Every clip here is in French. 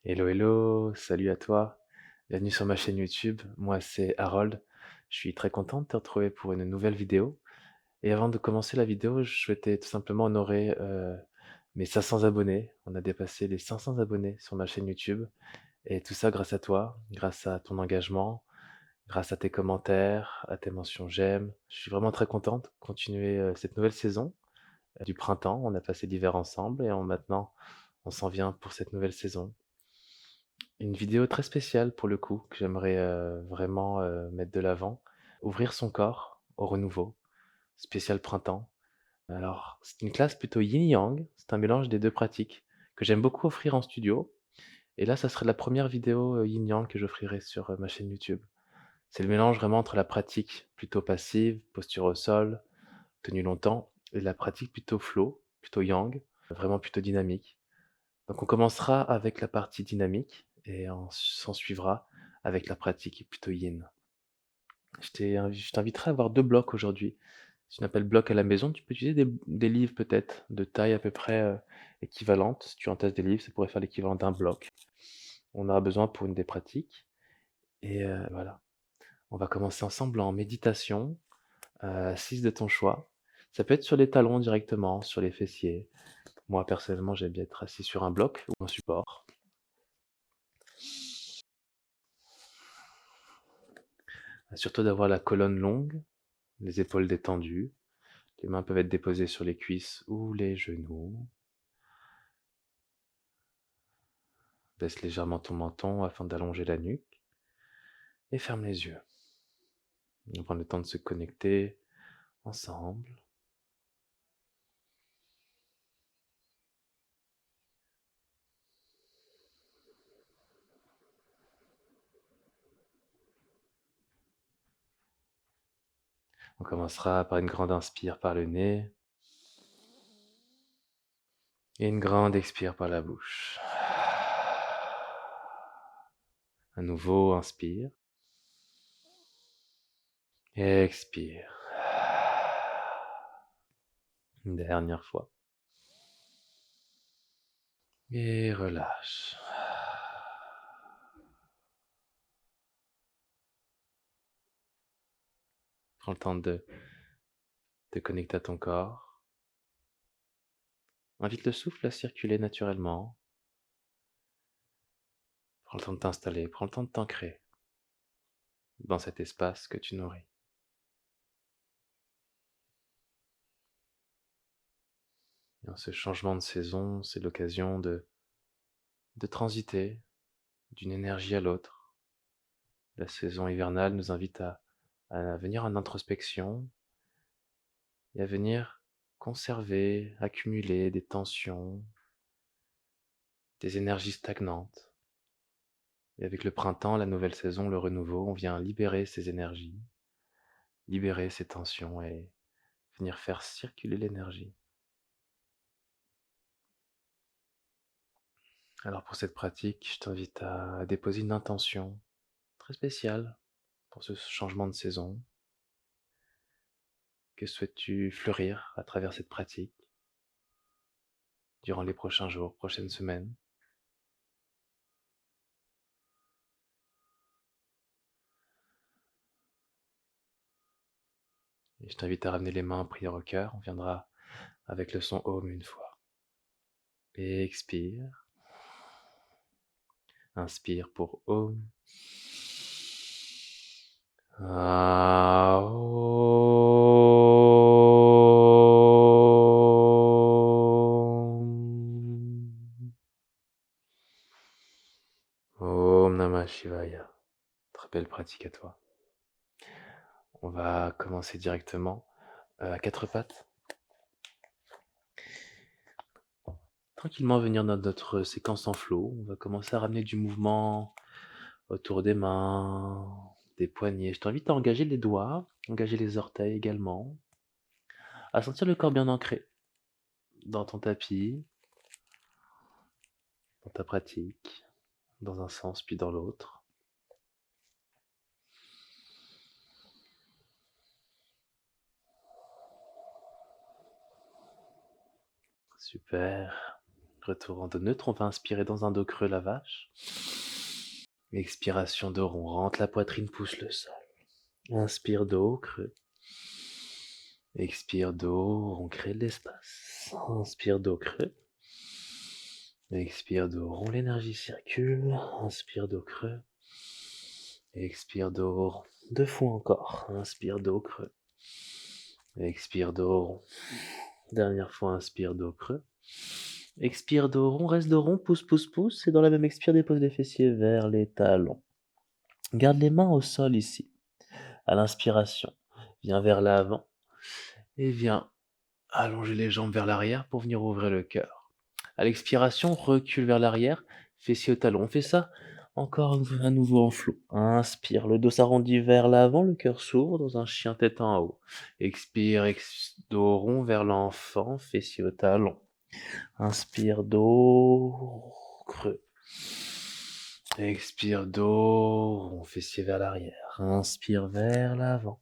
Hello, hello, salut à toi. Bienvenue sur ma chaîne YouTube. Moi, c'est Harold. Je suis très content de te retrouver pour une nouvelle vidéo. Et avant de commencer la vidéo, je souhaitais tout simplement honorer mes 500 abonnés. On a dépassé les 500 abonnés sur ma chaîne YouTube. Et tout ça grâce à toi, grâce à ton engagement, grâce à tes commentaires, à tes mentions j'aime. Je suis vraiment très content de continuer cette nouvelle saison du printemps. On a passé l'hiver ensemble et maintenant, on s'en vient pour cette nouvelle saison. Une vidéo très spéciale pour le coup, que j'aimerais vraiment mettre de l'avant. Ouvrir son corps au renouveau, spécial printemps. Alors, c'est une classe plutôt yin-yang, c'est un mélange des deux pratiques que j'aime beaucoup offrir en studio. Et là, ça serait la première vidéo yin-yang que j'offrirai sur ma chaîne YouTube. C'est le mélange vraiment entre la pratique plutôt passive, posture au sol, tenue longtemps, et la pratique plutôt flow, plutôt yang, vraiment plutôt dynamique. Donc on commencera avec la partie dynamique et s'en suivra avec la pratique plutôt yin. Je t'inviterai à avoir deux blocs aujourd'hui. Ce qu'on appelle bloc à la maison, tu peux utiliser des livres peut-être de taille à peu près équivalente. Si tu entasses des livres, ça pourrait faire l'équivalent d'un bloc. On aura besoin pour une des pratiques. Et voilà. On va commencer ensemble en méditation, assise de ton choix. Ça peut être sur les talons directement, sur les fessiers. Moi personnellement, j'aime bien être assis sur un bloc ou un support. Surtout d'avoir la colonne longue, les épaules détendues, les mains peuvent être déposées sur les cuisses ou les genoux. Baisse légèrement ton menton afin d'allonger la nuque et ferme les yeux. On prend le temps de se connecter ensemble. On commencera par une grande inspire par le nez et une grande expire par la bouche. À nouveau, inspire. Et expire. Une dernière fois. Et relâche. Prends le temps de te connecter à ton corps. Invite le souffle à circuler naturellement. Prends le temps de t'installer, prends le temps de t'ancrer dans cet espace que tu nourris. Et en ce changement de saison, c'est l'occasion de transiter d'une énergie à l'autre. La saison hivernale nous invite à venir en introspection et à venir conserver, accumuler des tensions, des énergies stagnantes. Et avec le printemps, la nouvelle saison, le renouveau, on vient libérer ces énergies, libérer ces tensions et venir faire circuler l'énergie. Alors pour cette pratique, je t'invite à déposer une intention très spéciale pour ce changement de saison. Que souhaites-tu fleurir à travers cette pratique durant les prochains jours, prochaines semaines? Et je t'invite à ramener les mains en prière au cœur. On viendra avec le son Om une fois. Et expire. Inspire pour Om. Om Namah Shivaya. Très belle pratique à toi. On va commencer directement à quatre pattes. Tranquillement venir dans notre séquence en flow. On va commencer à ramener du mouvement autour des mains, des poignets. Je t'invite à engager les doigts, engager les orteils également, à sentir le corps bien ancré dans ton tapis, dans ta pratique, dans un sens puis dans l'autre. Super. Retour en dos neutre, on va inspirer dans un dos creux la vache. Expiration dos rond, rentre la poitrine, pousse le sol. Inspire dos creux. Expire dos rond, crée de l'espace. Inspire dos creux. Expire dos rond, l'énergie circule. Inspire dos creux. Expire dos rond. 2 fois encore. Inspire dos creux. Expire dos rond. Dernière fois, inspire dos creux. Expire dos rond, reste dos rond, pousse, pousse, pousse. Et dans la même expire, dépose les fessiers vers les talons. Garde les mains au sol ici. À l'inspiration, viens vers l'avant. Et viens allonger les jambes vers l'arrière pour venir ouvrir le cœur. À l'expiration, recule vers l'arrière, fessiers au talon. On fait ça encore à nouveau en flot. Inspire, le dos s'arrondit vers l'avant, le cœur s'ouvre dans un chien tête en haut. Expire, dos rond vers l'enfant, fessiers au talon. Inspire, dos creux. Expire, dos rond, fessiers vers l'arrière. Inspire vers l'avant.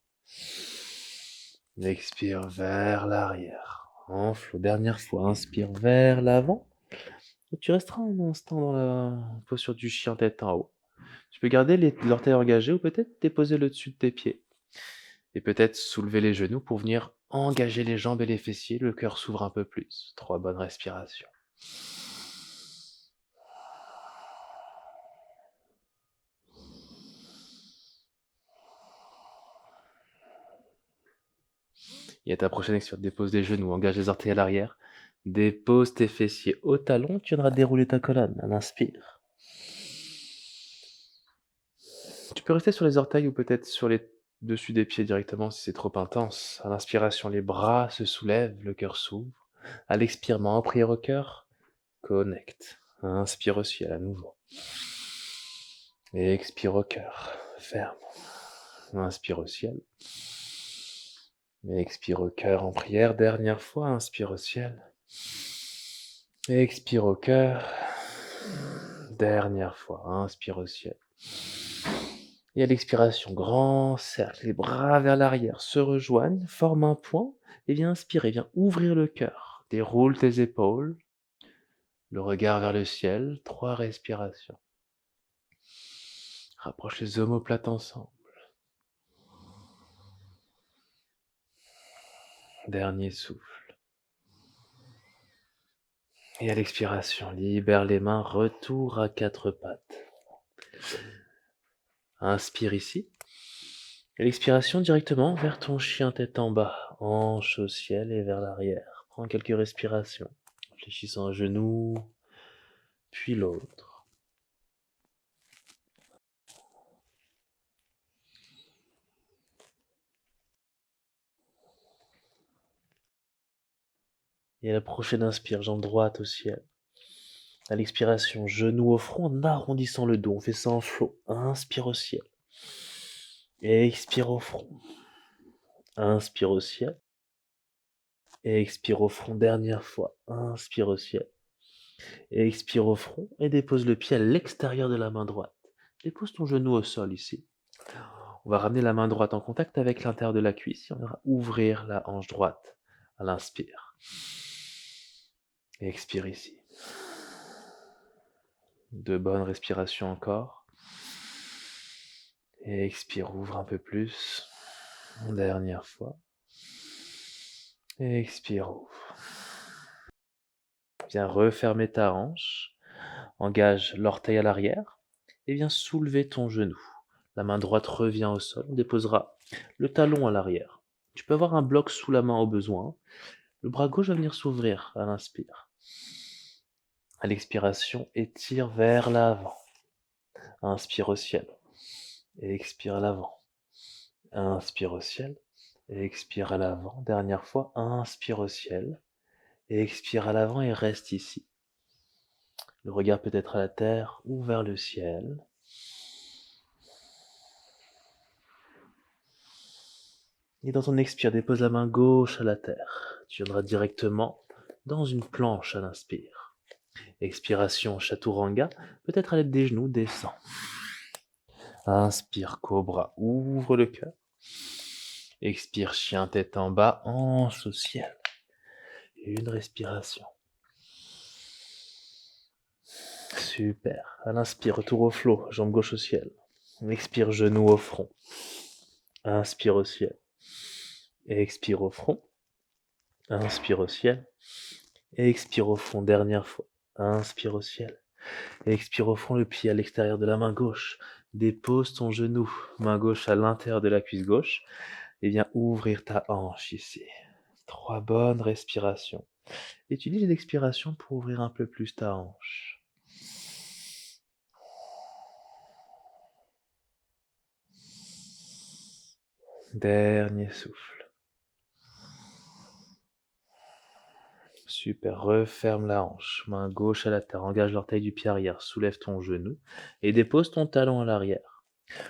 Expire vers l'arrière. En flot, dernière fois, inspire vers l'avant. Tu resteras un instant dans la posture du chien tête en haut. Tu peux garder l'orteil engagé ou peut-être déposer le dessus de tes pieds. Et peut-être soulever les genoux pour venir engager les jambes et les fessiers. Le cœur s'ouvre un peu plus. 3 bonnes respirations. Et à ta prochaine expire, dépose les genoux, engage les orteils à l'arrière. Dépose tes fessiers au talon, tu viendras dérouler ta colonne à l'inspire. Tu peux rester sur les orteils ou peut-être sur les dessus des pieds directement si c'est trop intense. À l'inspiration, les bras se soulèvent, le cœur s'ouvre. À l'expire, main en prière au cœur, connecte. Inspire au ciel à nouveau. Et expire au cœur, ferme. Inspire au ciel. Et expire au cœur en prière, dernière fois, inspire au ciel. Et expire au cœur. Dernière fois, inspire au ciel. Et à l'expiration, grand cercle, les bras vers l'arrière se rejoignent, forment un point, et viens inspirer, viens ouvrir le cœur. Déroule tes épaules, le regard vers le ciel, 3 respirations. Rapproche les omoplates ensemble. Dernier souffle. Et à l'expiration, libère les mains, retour à 4 pattes. Inspire ici. Et l'expiration directement vers ton chien tête en bas, hanche au ciel et vers l'arrière. Prends quelques respirations, réfléchissant un genou, puis l'autre. Et à la prochaine inspire, jambe droite au ciel. À l'expiration, genou au front en arrondissant le dos. On fait ça en flot. Inspire au ciel. Et expire au front. Inspire au ciel. Et expire au front, dernière fois. Inspire au ciel. Et expire au front. Et dépose le pied à l'extérieur de la main droite. Dépose ton genou au sol ici. On va ramener la main droite en contact avec l'intérieur de la cuisse. Et on va ouvrir la hanche droite à l'inspire. Et expire ici. 2 bonnes respirations encore. Et expire, ouvre un peu plus. Dernière fois. Et expire, ouvre. Viens refermer ta hanche. Engage l'orteil à l'arrière. Et viens soulever ton genou. La main droite revient au sol. On déposera le talon à l'arrière. Tu peux avoir un bloc sous la main au besoin. Le bras gauche va venir s'ouvrir à l'inspire. À l'expiration, étire vers l'avant. Inspire au ciel. Et expire à l'avant. Inspire au ciel. Et expire à l'avant. Dernière fois, inspire au ciel. Et expire à l'avant et reste ici. Le regard peut être à la terre ou vers le ciel. Et dans ton expire, dépose la main gauche à la terre. Tu viendras directement dans une planche à l'inspire. Expiration, chaturanga, peut-être à l'aide des genoux, descend. Inspire, cobra, ouvre le cœur. Expire, chien tête en bas, hanche au ciel. Une respiration. Super. À l'inspire, retour au flot, jambe gauche au ciel. Expire, genou au front. Inspire au ciel. Expire au front. Inspire au ciel. Expire au fond, dernière fois. Inspire au ciel. Expire au fond, le pied à l'extérieur de la main gauche. Dépose ton genou, main gauche à l'intérieur de la cuisse gauche. Et viens ouvrir ta hanche ici. 3 bonnes respirations. Utilise l'expiration pour ouvrir un peu plus ta hanche. Dernier souffle. Super, referme la hanche. Main gauche à la terre, engage l'orteil du pied arrière, soulève ton genou et dépose ton talon à l'arrière.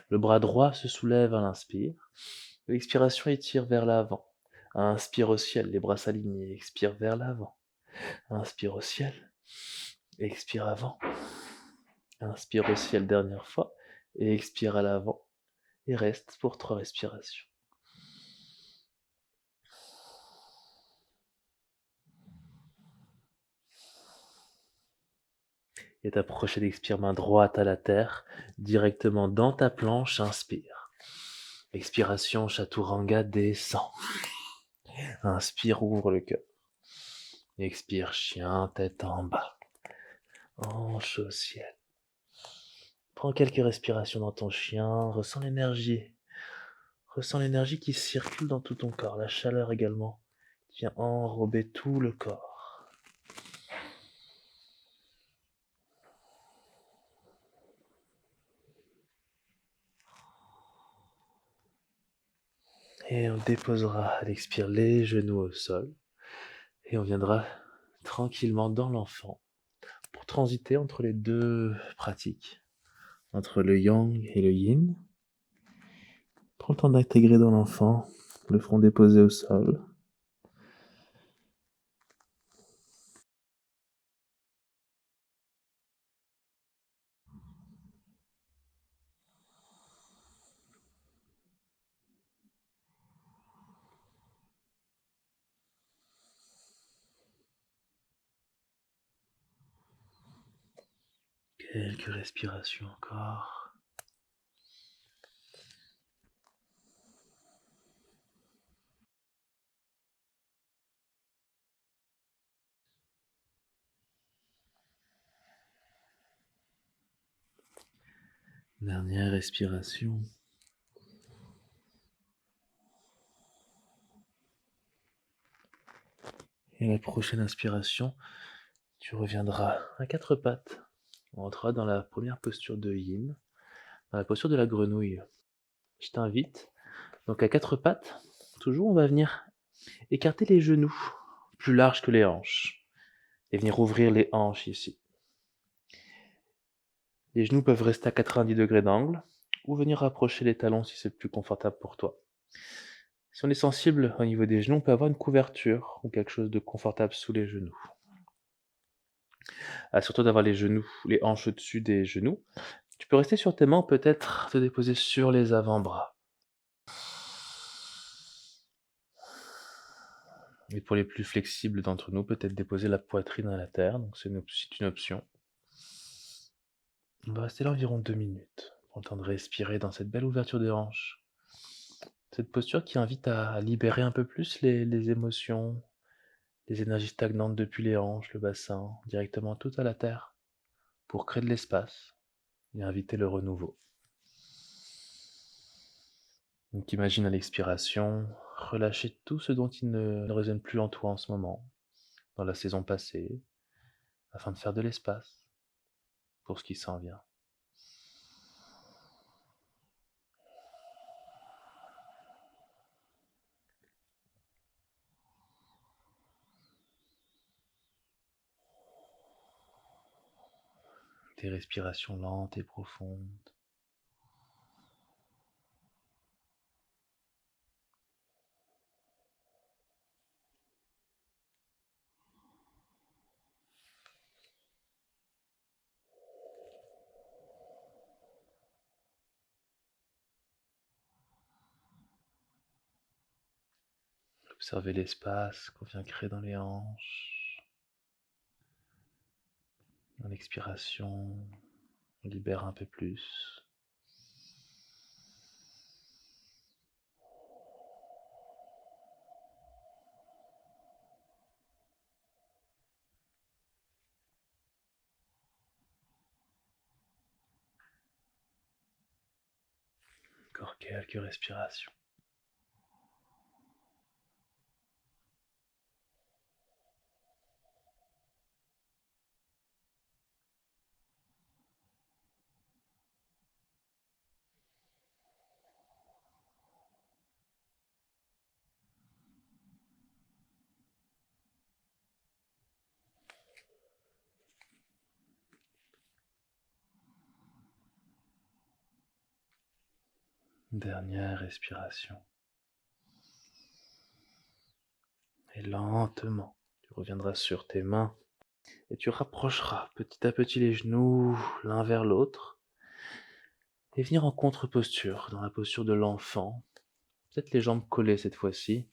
Le bras droit se soulève à l'inspire. L'expiration étire vers l'avant. Inspire au ciel, les bras s'alignent. Expire vers l'avant. Inspire au ciel. Expire avant. Inspire au ciel dernière fois. Et expire à l'avant. Et reste pour 3 respirations. Et ta prochaine expire, main droite à la terre, directement dans ta planche, inspire. Expiration, Chaturanga, descend. Inspire, ouvre le cœur. Expire, chien, tête en bas. Hanche au ciel. Prends quelques respirations dans ton chien, ressens l'énergie. Ressens l'énergie qui circule dans tout ton corps, la chaleur également, qui vient enrober tout le corps. Et on déposera à l'expire les genoux au sol. Et on viendra tranquillement dans l'enfant pour transiter entre les deux pratiques, entre le yang et le yin. Prends le temps d'intégrer dans l'enfant, le front déposé au sol. Quelques respirations encore. Dernière respiration. Et la prochaine inspiration, tu reviendras à 4 pattes. On entrera dans la première posture de yin, dans la posture de la grenouille. Je t'invite, donc à 4 pattes, toujours on va venir écarter les genoux, plus larges que les hanches, et venir ouvrir les hanches ici. Les genoux peuvent rester à 90 degrés d'angle, ou venir rapprocher les talons si c'est plus confortable pour toi. Si on est sensible au niveau des genoux, on peut avoir une couverture ou quelque chose de confortable sous les genoux. Surtout d'avoir les genoux, les hanches au-dessus des genoux. Tu peux rester sur tes mains, peut-être te déposer sur les avant-bras. Et pour les plus flexibles d'entre nous, peut-être déposer la poitrine à la terre, donc c'est une option. On va rester là environ 2 minutes. Prends le temps de respirer dans cette belle ouverture de hanches. Cette posture qui invite à libérer un peu plus les émotions, les énergies stagnantes depuis les hanches, le bassin, directement tout à la terre, pour créer de l'espace et inviter le renouveau. Donc imagine à l'expiration, relâcher tout ce dont il ne résonne plus en toi en ce moment, dans la saison passée, afin de faire de l'espace pour ce qui s'en vient. Des respirations lentes et profondes. Observez l'espace qu'on vient créer dans les hanches. En expiration, on libère un peu plus. Encore quelques respirations. Dernière respiration. Et lentement, tu reviendras sur tes mains et tu rapprocheras petit à petit les genoux l'un vers l'autre et venir en contre-posture, dans la posture de l'enfant. Peut-être les jambes collées cette fois-ci.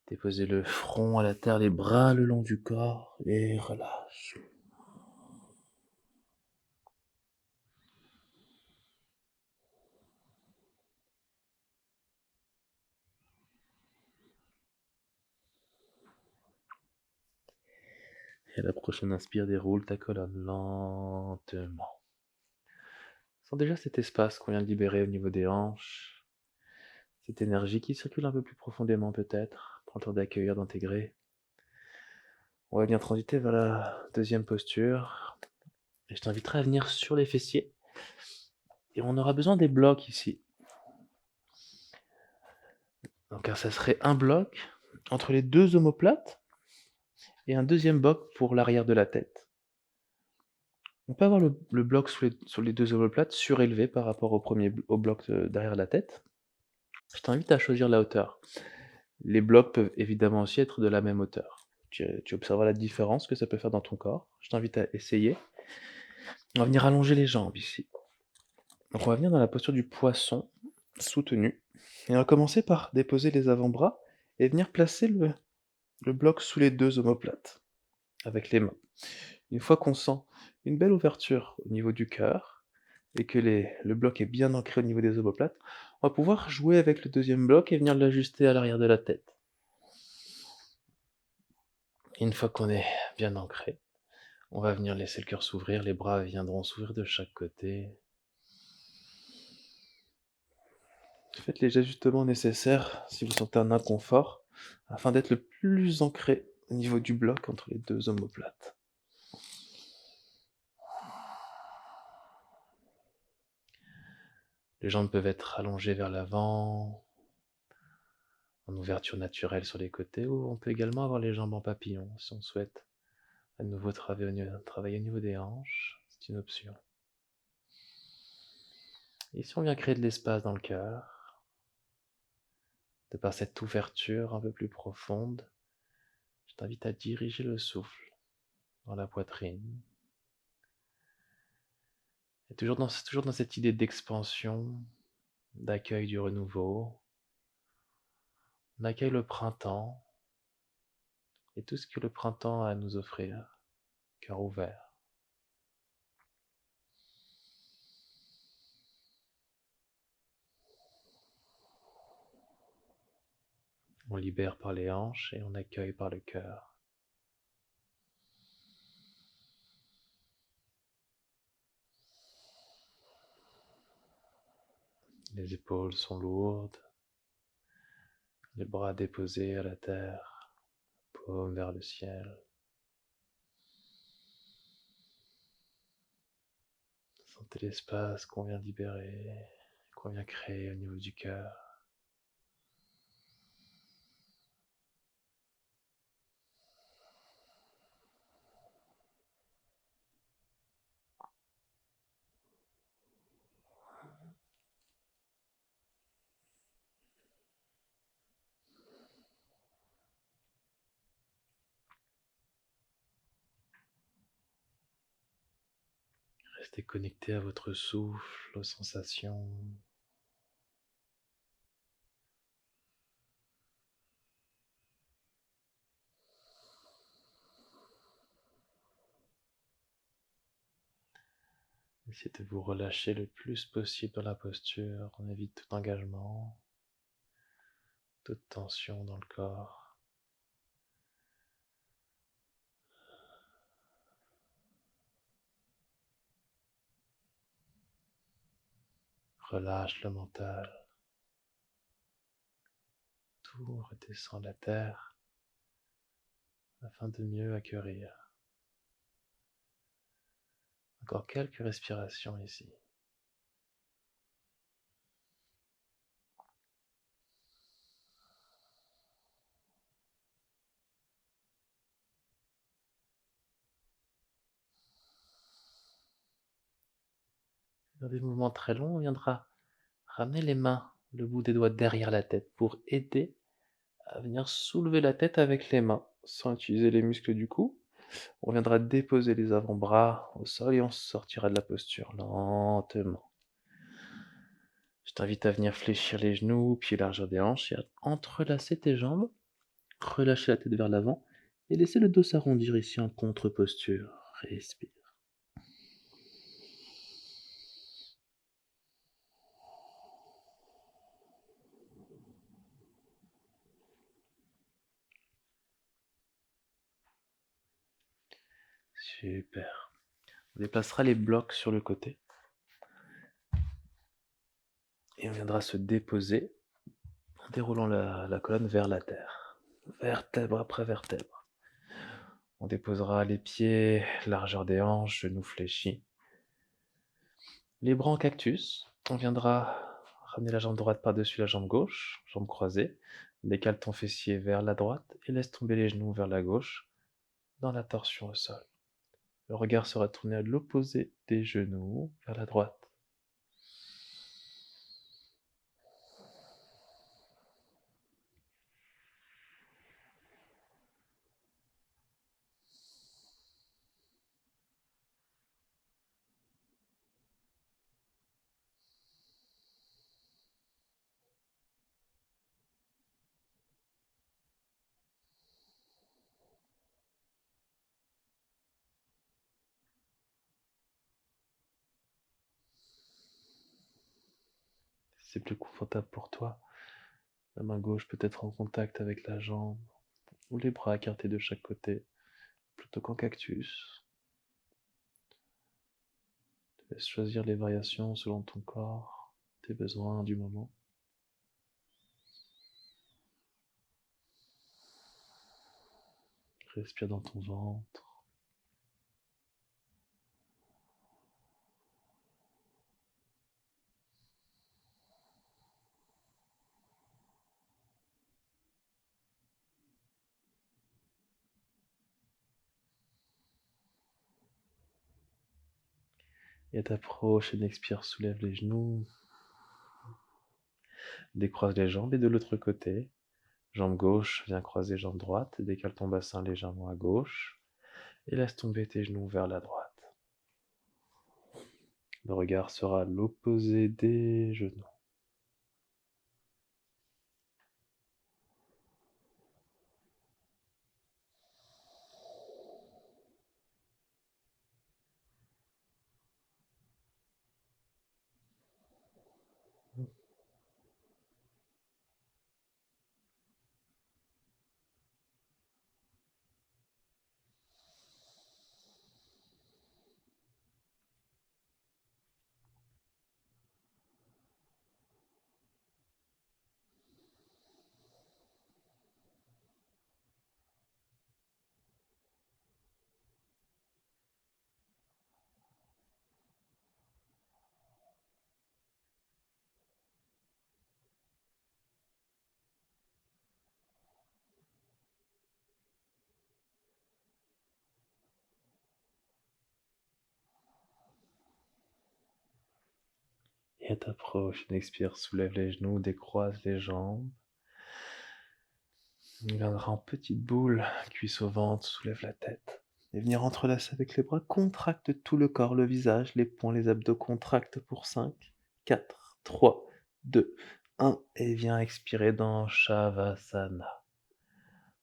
Déposer le front à la terre, les bras le long du corps et relâche. Et à la prochaine inspire, déroule ta colonne lentement. Sens déjà cet espace qu'on vient de libérer au niveau des hanches. Cette énergie qui circule un peu plus profondément peut-être. Prends le temps d'accueillir, d'intégrer. On va bien transiter vers la deuxième posture. Et je t'inviterai à venir sur les fessiers. Et on aura besoin des blocs ici. Donc ça serait un bloc entre les deux omoplates et un deuxième bloc pour l'arrière de la tête. On peut avoir le bloc sur les deux omoplates surélevé par rapport au bloc derrière la tête. Je t'invite à choisir la hauteur. Les blocs peuvent évidemment aussi être de la même hauteur. Tu observeras la différence que ça peut faire dans ton corps. Je t'invite à essayer. On va venir allonger les jambes ici. Donc on va venir dans la posture du poisson soutenu. Et on va commencer par déposer les avant-bras et venir placer le bloc sous les deux omoplates avec les mains. Une fois qu'on sent une belle ouverture au niveau du cœur et que le bloc est bien ancré au niveau des omoplates, on va pouvoir jouer avec le deuxième bloc et venir l'ajuster à l'arrière de la tête. Et une fois qu'on est bien ancré, on va venir laisser le cœur s'ouvrir, les bras viendront s'ouvrir de chaque côté. Faites les ajustements nécessaires si vous sentez un inconfort, afin d'être le plus ancré au niveau du bloc entre les deux omoplates. Les jambes peuvent être allongées vers l'avant, en ouverture naturelle sur les côtés, ou on peut également avoir les jambes en papillon si on souhaite à nouveau travailler au niveau des hanches, c'est une option. Et si on vient créer de l'espace dans le cœur, de par cette ouverture un peu plus profonde, je t'invite à diriger le souffle dans la poitrine. Et toujours dans cette idée d'expansion, d'accueil du renouveau. On accueille le printemps et tout ce que le printemps a à nous offrir, cœur ouvert. On libère par les hanches et on accueille par le cœur. Les épaules sont lourdes, les bras déposés à la terre, paume vers le ciel. Sentez l'espace qu'on vient libérer, qu'on vient créer au niveau du cœur. Restez connecté à votre souffle, aux sensations. Essayez de vous relâcher le plus possible dans la posture. On évite tout engagement, toute tension dans le corps. Relâche le mental. Tout redescend la terre afin de mieux accueillir. Encore quelques respirations ici. Dans des mouvements très longs, on viendra ramener les mains, le bout des doigts derrière la tête pour aider à venir soulever la tête avec les mains sans utiliser les muscles du cou. On viendra déposer les avant-bras au sol et on sortira de la posture lentement. Je t'invite à venir fléchir les genoux, pieds largeur des hanches et à entrelacer tes jambes, relâcher la tête vers l'avant et laisser le dos s'arrondir ici en contre-posture. Respire. Super. On déplacera les blocs sur le côté et on viendra se déposer en déroulant la colonne vers la terre, vertèbre après vertèbre. On déposera les pieds, largeur des hanches, genoux fléchis. Les bras en cactus. On viendra ramener la jambe droite par-dessus la jambe gauche, jambe croisée. Décale ton fessier vers la droite et laisse tomber les genoux vers la gauche, dans la torsion au sol. Le regard sera tourné à l'opposé des genoux, vers la droite. Si c'est plus confortable pour toi, la main gauche peut être en contact avec la jambe, ou les bras écartés de chaque côté, plutôt qu'en cactus. Laisse choisir les variations selon ton corps, tes besoins du moment. Respire dans ton ventre. Et t'approche et expire, soulève les genoux. Décroise les jambes et de l'autre côté. Jambe gauche, viens croiser jambe droite, décale ton bassin légèrement à gauche et laisse tomber tes genoux vers la droite. Le regard sera à l'opposé des genoux. Et t'approche, expire, soulève les genoux, décroise les jambes. On viendra en petite boule, cuisse au ventre, soulève la tête. Et venir entrelacer avec les bras, contracte tout le corps, le visage, les poings, les abdos, contracte pour 5, 4, 3, 2, 1. Et viens expirer dans Shavasana.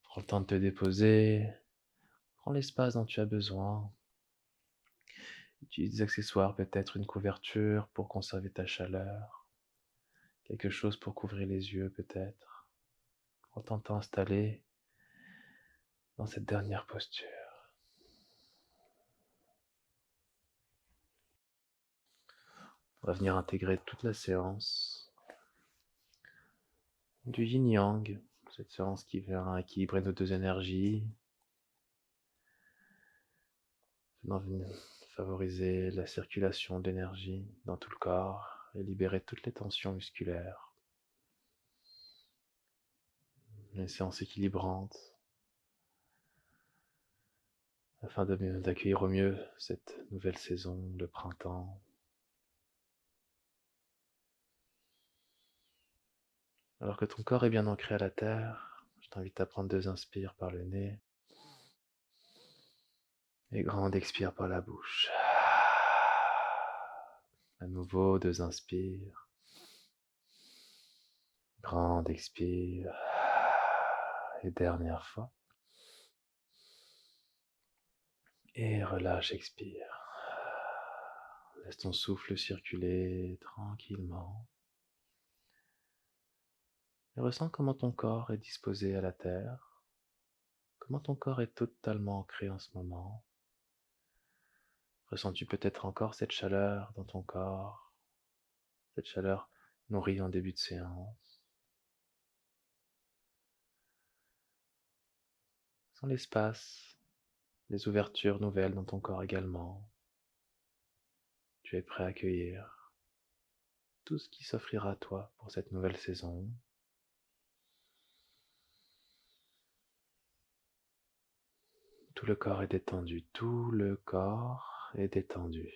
Prends le temps de te déposer, prends l'espace dont tu as besoin. Utilise des accessoires, peut-être une couverture pour conserver ta chaleur, quelque chose pour couvrir les yeux peut-être, en t'installer dans cette dernière posture. On va venir intégrer toute la séance du yin-yang, cette séance qui vient équilibrer nos deux énergies, venir favoriser la circulation d'énergie dans tout le corps et libérer toutes les tensions musculaires. Une séance équilibrante afin d'accueillir au mieux cette nouvelle saison, le printemps. Alors que ton corps est bien ancré à la terre, je t'invite à prendre 2 inspires par le nez et grande expire par la bouche. À nouveau, 2 inspires, grande expire et dernière fois. Et relâche, expire. Laisse ton souffle circuler tranquillement. Et ressens comment ton corps est disposé à la terre, comment ton corps est totalement ancré en ce moment. Ressens-tu peut-être encore cette chaleur dans ton corps, cette chaleur nourrie en début de séance? Sens l'espace, les ouvertures nouvelles dans ton corps également. Tu es prêt à accueillir tout ce qui s'offrira à toi pour cette nouvelle saison. Tout le corps est détendu, tout le corps est détendu.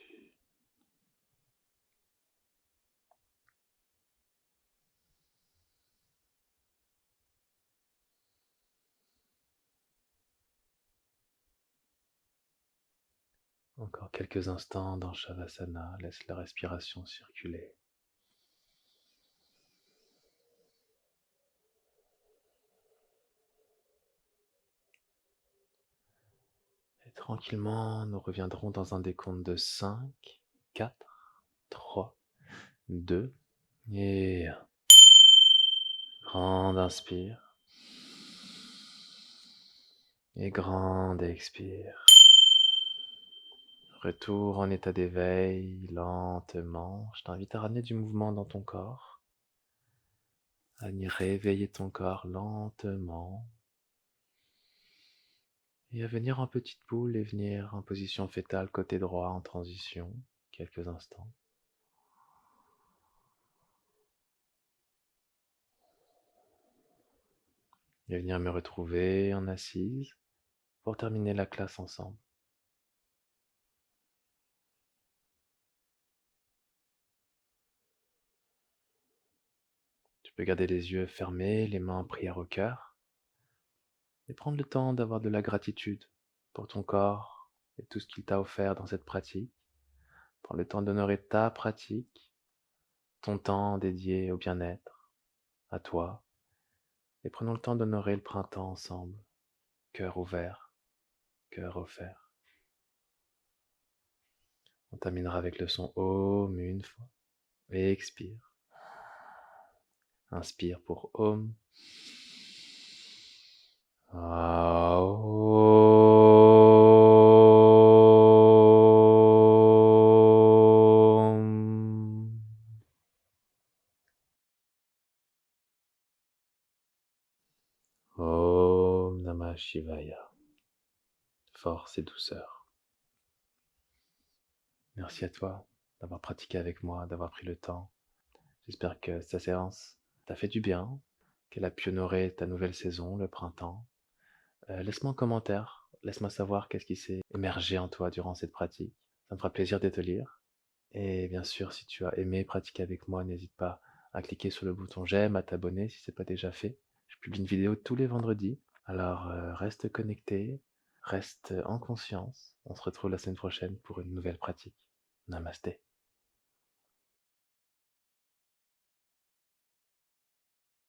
Encore quelques instants dans Shavasana, laisse la respiration circuler. Et tranquillement, nous reviendrons dans un décompte de 5, 4, 3, 2 et 1. Grande inspire et grande expire. Retour en état d'éveil lentement. Je t'invite à ramener du mouvement dans ton corps, à venir réveiller ton corps lentement et à venir en petite boule et venir en position fétale côté droit en transition, quelques instants. Et venir me retrouver en assise pour terminer la classe ensemble. Tu peux garder les yeux fermés, les mains en prière au cœur et prendre le temps d'avoir de la gratitude pour ton corps et tout ce qu'il t'a offert dans cette pratique. Prends le temps d'honorer ta pratique, ton temps dédié au bien-être, à toi, et prenons le temps d'honorer le printemps ensemble, cœur ouvert, cœur offert. On terminera avec le son Om une fois, et expire. Inspire pour Om. Aum. Om Namah Shivaya. Force et douceur. Merci à toi d'avoir pratiqué avec moi, d'avoir pris le temps. J'espère que cette séance t'a fait du bien, qu'elle a pu honorer ta nouvelle saison, le printemps. Laisse-moi un commentaire, laisse-moi savoir qu'est-ce qui s'est émergé en toi durant cette pratique. Ça me fera plaisir de te lire. Et bien sûr, si tu as aimé pratiquer avec moi, n'hésite pas à cliquer sur le bouton j'aime, à t'abonner si ce n'est pas déjà fait. Je publie une vidéo tous les vendredis, alors reste connecté, reste en conscience. On se retrouve la semaine prochaine pour une nouvelle pratique. Namasté.